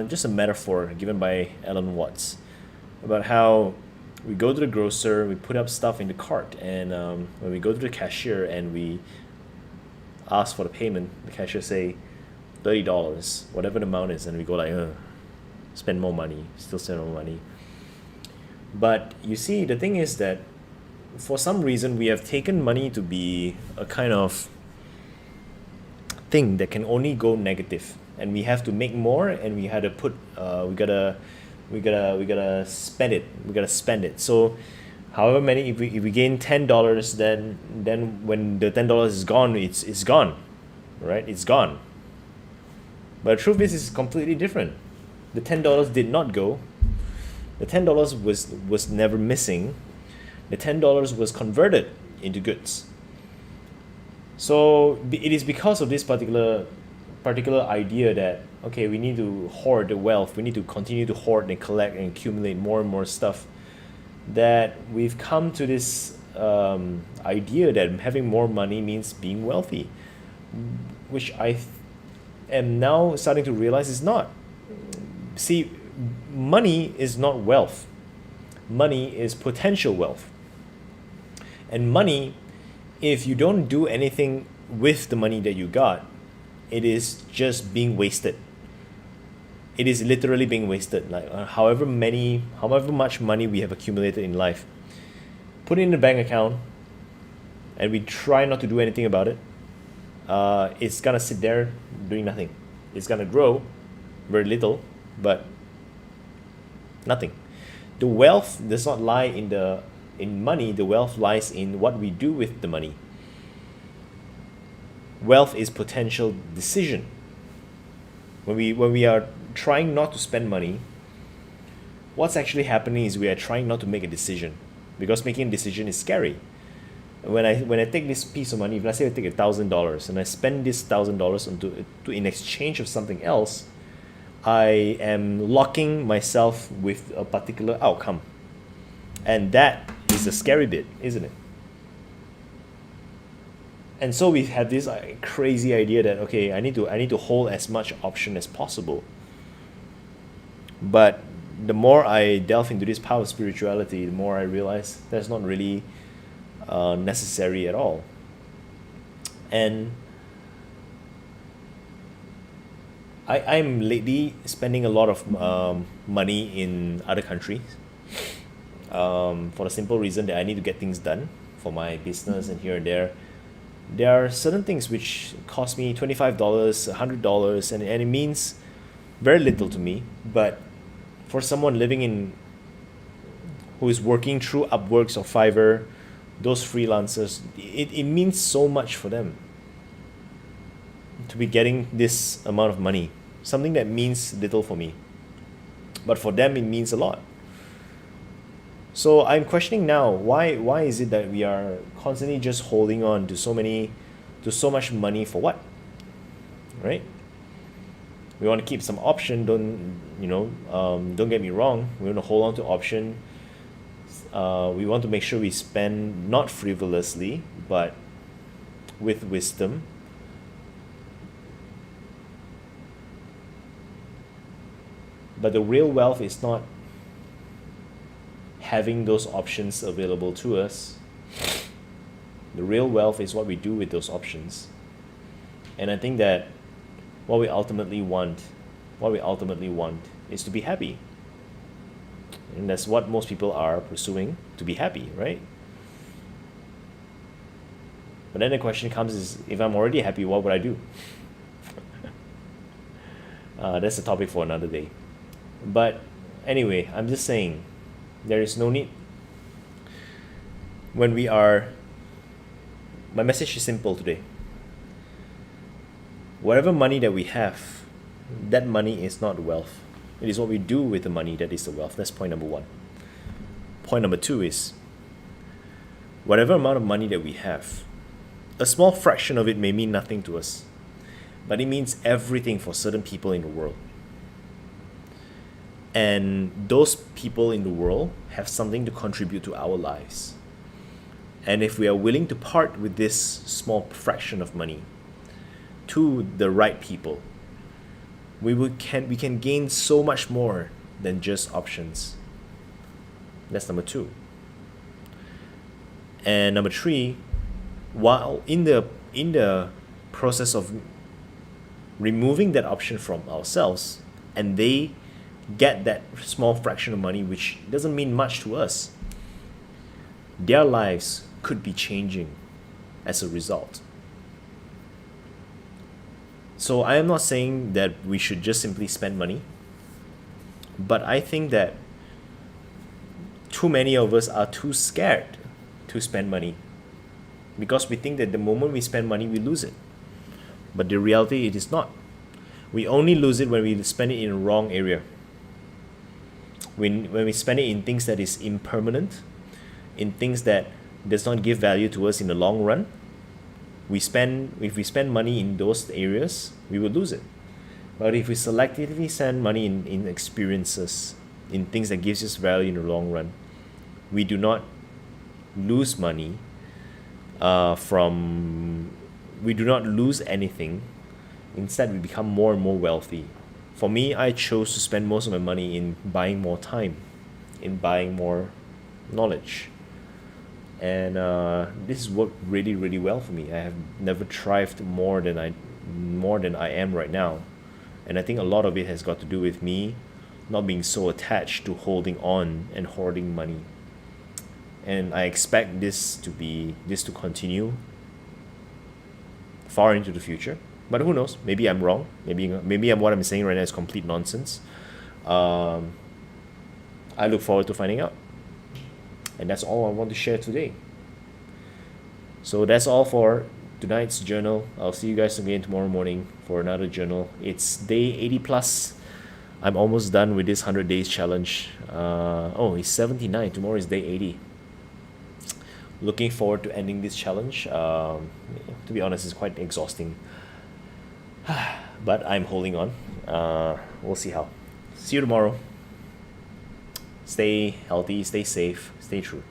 just a metaphor given by Alan Watts about how we go to the grocer, we put up stuff in the cart, and when we go to the cashier and we ask for the payment, the cashier say $30, whatever the amount is, and we go like, spend more money, still spend more money. But you see, the thing is that for some reason we have taken money to be a kind of thing that can only go negative, and we have to make more, and we had to put we gotta spend it, so however many, if we gain $10, then when the $10 is gone, it's gone, right? It's gone. But the truth is, it's completely different. The $10 did not go. The $10 was never missing. The $10 was converted into goods. So it is because of this particular idea that, okay, we need to hoard the wealth, we need to continue to hoard and collect and accumulate more and more stuff, that we've come to this idea that having more money means being wealthy, which I am now starting to realize is not. See, money is not wealth. Money is potential wealth. And money, if you don't do anything with the money that you got, it is just being wasted. It is literally being wasted. Like however much money we have accumulated in life, put it in the bank account, and we try not to do anything about it. It's gonna sit there doing nothing. It's gonna grow very little, but nothing. The wealth does not lie in money. The wealth lies in what we do with the money. Wealth is potential decision. When we are trying not to spend money, what's actually happening is we are trying not to make a decision, because making a decision is scary. When I take this piece of money, if let's say I take $1,000 and I spend this $1,000 in exchange of something else, I am locking myself with a particular outcome, and that is the scary bit, isn't it? And so we have this crazy idea that, okay, I need to hold as much option as possible. But the more I delve into this power of spirituality, the more I realize that's not really necessary at all. And I'm lately spending a lot of money in other countries for the simple reason that I need to get things done for my business, and here and there. There are certain things which cost me $25, $100, and it means very little to me. But for someone who is working through Upworks or Fiverr, those freelancers, it means so much for them to be getting this amount of money, something that means little for me, but for them it means a lot. So I'm questioning now, why is it that we are constantly just holding on to so much money for what? Right? We want to keep some option, don't get me wrong, we want to hold on to option. We want to make sure we spend not frivolously, but with wisdom. But the real wealth is not having those options available to us. The real wealth is what we do with those options. And I think that what we ultimately want is to be happy. And that's what most people are pursuing, to be happy, right? But then the question comes is, if I'm already happy, what would I do? That's a topic for another day. But anyway, I'm just saying, there is no need. My message is simple today. Whatever money that we have, that money is not wealth. It is what we do with the money that is the wealth. That's point number one. Point number two is, whatever amount of money that we have, a small fraction of it may mean nothing to us, but it means everything for certain people in the world. And those people in the world have something to contribute to our lives. And if we are willing to part with this small fraction of money to the right people, we can gain so much more than just options. That's number two. And number three, while in the process of removing that option from ourselves, and they get that small fraction of money, which doesn't mean much to us, their lives could be changing as a result. So I am not saying that we should just simply spend money, but I think that too many of us are too scared to spend money because we think that the moment we spend money, we lose it. But the reality, it is not. We only lose it when we spend it in the wrong area. When we spend it in things that is impermanent, in things that does not give value to us in the long run, if we spend money in those areas, we will lose it. But if we selectively spend money in experiences, in things that gives us value in the long run, we do not lose money we do not lose anything. Instead, we become more and more wealthy. For me, I chose to spend most of my money in buying more time, in buying more knowledge. And this has worked really, really well for me. I have never thrived more than I am right now. And I think a lot of it has got to do with me not being so attached to holding on and hoarding money. And I expect this to continue far into the future. But who knows? Maybe I'm wrong. Maybe what I'm saying right now is complete nonsense. I look forward to finding out. And that's all I want to share today. So that's all for tonight's journal. I'll see you guys again tomorrow morning for another journal. It's day 80 plus. I'm almost done with this 100 days challenge. It's 79. Tomorrow is day 80. Looking forward to ending this challenge. To be honest, it's quite exhausting. But I'm holding on. We'll see how. See you tomorrow. Stay healthy, stay safe, stay true.